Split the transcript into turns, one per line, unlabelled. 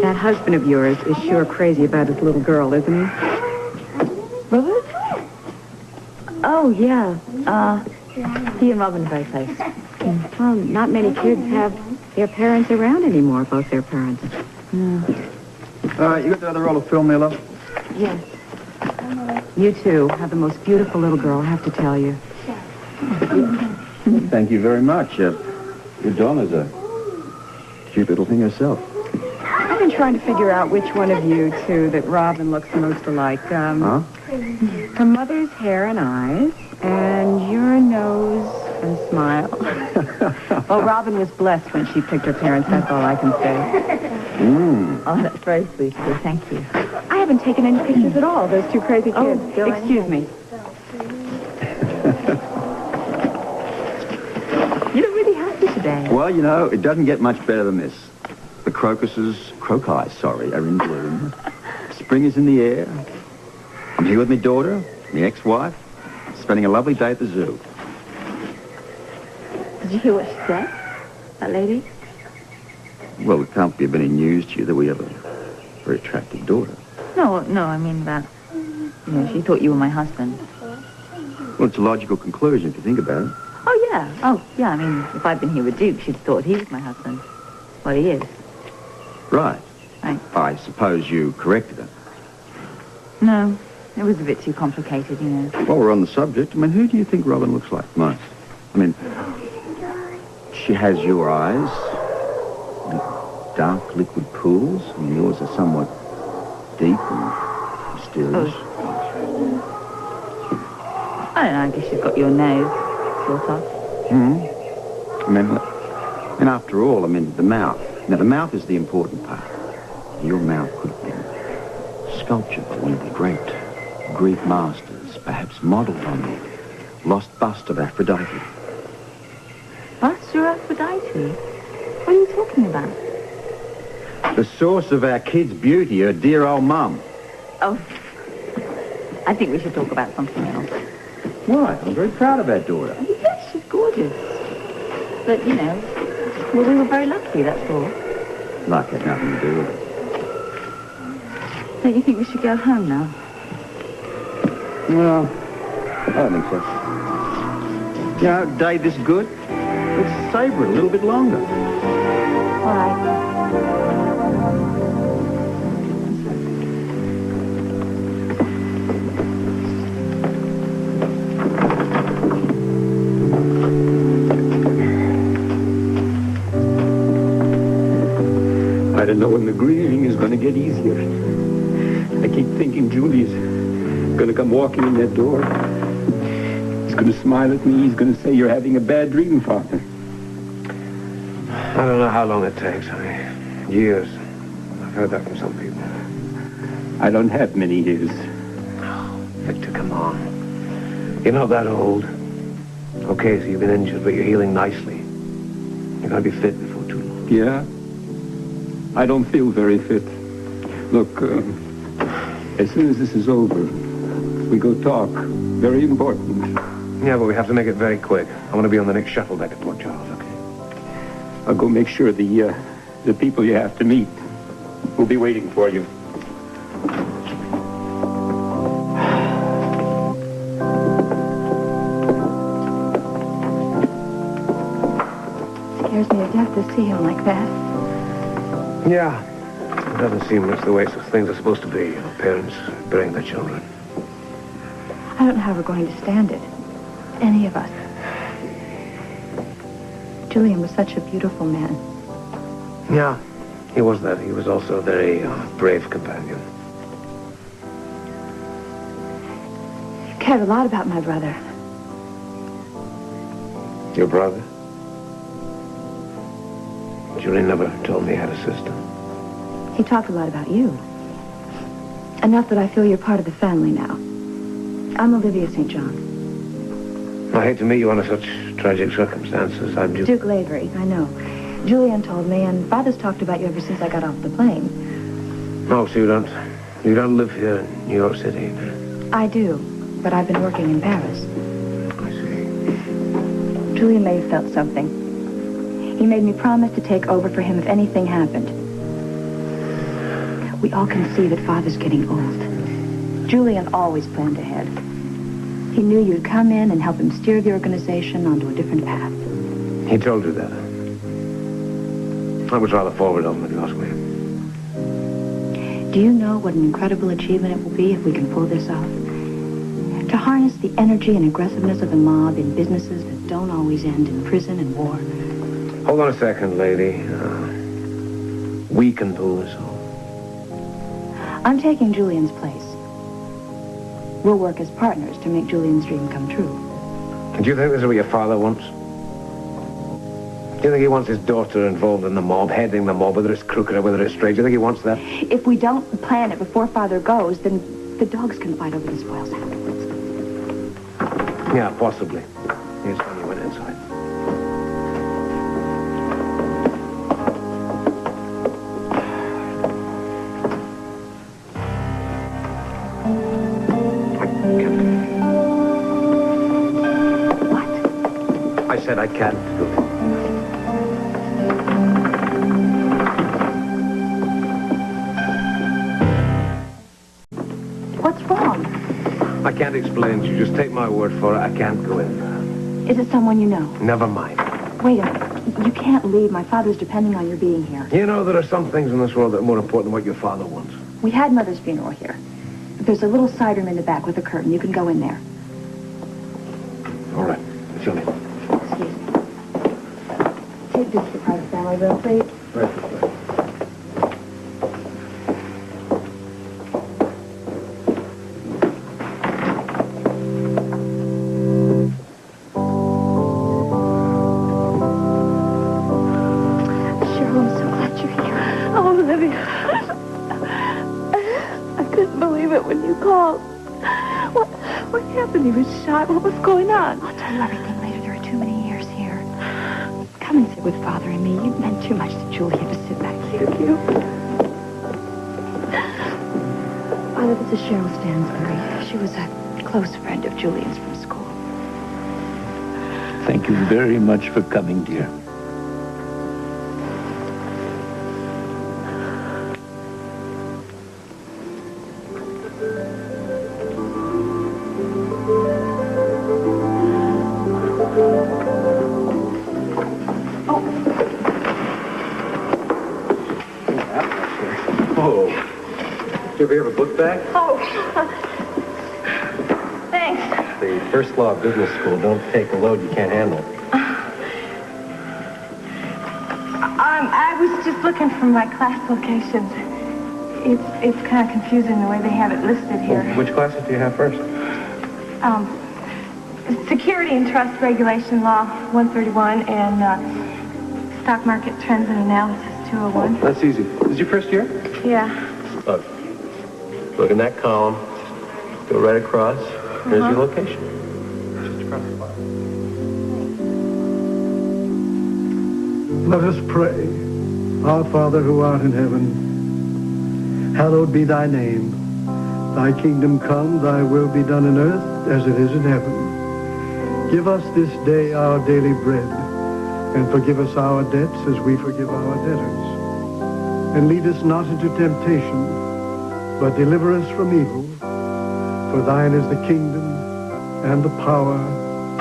That husband of yours is sure crazy about his little girl, isn't he?
Robert? Oh, yeah. He and Robin are very close.
Well, not many kids have their parents around anymore, both their parents.
No.
You got the other roll of film, Mila?
Yes.
You two have the most beautiful little girl, I have to tell you.
Thank you very much. Your Donna's a cute little thing herself.
I've been trying to figure out which one of you two that Robin looks the most alike.
Huh?
Her mother's hair and eyes, and your nose and smile. Well, Robin was blessed when she picked her parents, that's all I can say.
Oh, that's very sweet of you. Thank you.
I haven't taken any pictures at all, those two crazy kids.
go
Excuse me.
You look really happy today.
Well, you know, it doesn't get much better than this. The crocus, are in bloom. Spring is in the air. I'm here with my daughter, my ex-wife, spending a lovely day at the zoo.
Did you hear what she said? That lady?
Well, it can't be of any news to you that we have a very attractive daughter.
No, I mean that. She thought you were my husband.
Well, it's a logical conclusion if you think about it.
Oh, yeah. I mean, if I'd been here with Duke, she'd have thought he was my husband. Well, he is.
Right.
Right.
I suppose you corrected her.
No, it was a bit too complicated, you know.
While we're on the subject, I mean, who do you think Robin looks like most? I mean, she has your eyes, the dark liquid pools, and yours are somewhat deep and mysterious.
I don't know, I guess she's got your nose, sort of.
I mean, and after all, I mean, the mouth. Now, the mouth is the important part. Your mouth could have been sculptured by one of the great Greek masters, perhaps modeled on the lost bust of Aphrodite.
Bust of Aphrodite? What are you talking about?
The source of our kid's beauty, her dear old mum.
Oh, I think we should talk about something else.
Why? I'm very proud of our daughter.
Yes, she's gorgeous. But, well, we were very lucky, that's all.
Luck had nothing to do with it.
Don't you think we should go home now?
Well, I don't think so. You know, a day this good, let's savor it a little bit longer.
All right.
I don't know when the grieving is going to get easier. I keep thinking Julie's going to come walking in that door. He's going to smile at me. He's going to say, "You're having a bad dream, Father."
I don't know how long it takes. Years. I've heard that from some people.
I don't have many years.
Oh, Victor, come on. You're not that old. Okay, so you've been injured, but you're healing nicely. You're going to be fit before too long.
Yeah? I don't feel very fit. Look, as soon as this is over, we go talk. Very important.
Yeah, but we have to make it very quick. I want to be on the next shuttle back to Port Charles, okay?
I'll go make sure the people you have to meet will be waiting for you.
Scares me to death to see him like that.
Yeah. It doesn't seem much the way things are supposed to be. Parents burying their children.
I don't know how we're going to stand it. Any of us. Julian was such a beautiful man.
Yeah, he was that. He was also a very brave companion.
You cared a lot about my brother.
Your brother? Julian never told me he had a sister.
He talked a lot about you. Enough that I feel you're part of the family now. I'm Olivia St. John.
I hate to meet you under such tragic circumstances. I'm
Duke Lavery, I know. Julian told me, and Father's talked about you ever since I got off the plane.
Oh, so you don't live here in New York City?
I do, but I've been working in Paris.
I see.
Julian may have felt something. He made me promise to take over for him if anything happened. We all can see that Father's getting old. Julian always planned ahead. He knew you'd come in and help him steer the organization onto a different path.
He told you that. I was rather forward on when you asked me.
Do you know what an incredible achievement it will be if we can pull this off? To harness the energy and aggressiveness of the mob in businesses that don't always end in prison and war.
Hold on a second, lady. We can pull this off.
I'm taking Julian's place. We'll work as partners to make Julian's dream come true.
Do you think this is what your father wants? Do you think he wants his daughter involved in the mob, heading the mob, whether it's crooked or whether it's straight? Do you think he wants that?
If we don't plan it before Father goes, then the dogs can fight over the spoils afterwards.
Yeah, possibly. Here's when you went inside.
What?
I said I can't do it.
What's wrong?
I can't explain to you. Just take my word for it. I can't go in there.
Is it someone you know?
Never mind.
Wait a minute. You can't leave. My father's depending on your being here.
You know, there are some things in this world that are more important than what your father wants.
We had Mother's funeral here. There's a little side room in the back with a curtain. You can go in there.
All right. Show me.
Excuse me. Take this to the private family room, please.
Right.
Cheryl, I'm so glad you're here.
Oh, Olivia. I couldn't believe it when you called. What happened? He was shot. What was going on?
I'll tell you everything later. There are too many years here. Come and sit with Father and me. You've meant too much to Julia to sit back here.
Thank you.
Father, this is Cheryl Stansbury. She was a close friend of Julian's from school.
Thank you very much for coming, dear.
Oh. Did you ever have a book bag?
Oh. Thanks.
The first law of business school, don't take a load you can't handle.
I was just looking for my class locations. It's kind of confusing the way they have it listed here.
Which classes do you have first?
Security and Trust Regulation Law 131 and Stock Market Trends and Analysis 201.
That's easy. Is this your first year?
Yeah.
Look in that column. Go right across. There's your location. Just across the bottom.
Let us pray. Our Father who art in heaven, hallowed be thy name. Thy kingdom come, thy will be done in earth as it is in heaven. Give us this day our daily bread, and forgive us our debts as we forgive our debtors. And lead us not into temptation, but deliver us from evil. For thine is the kingdom, and the power,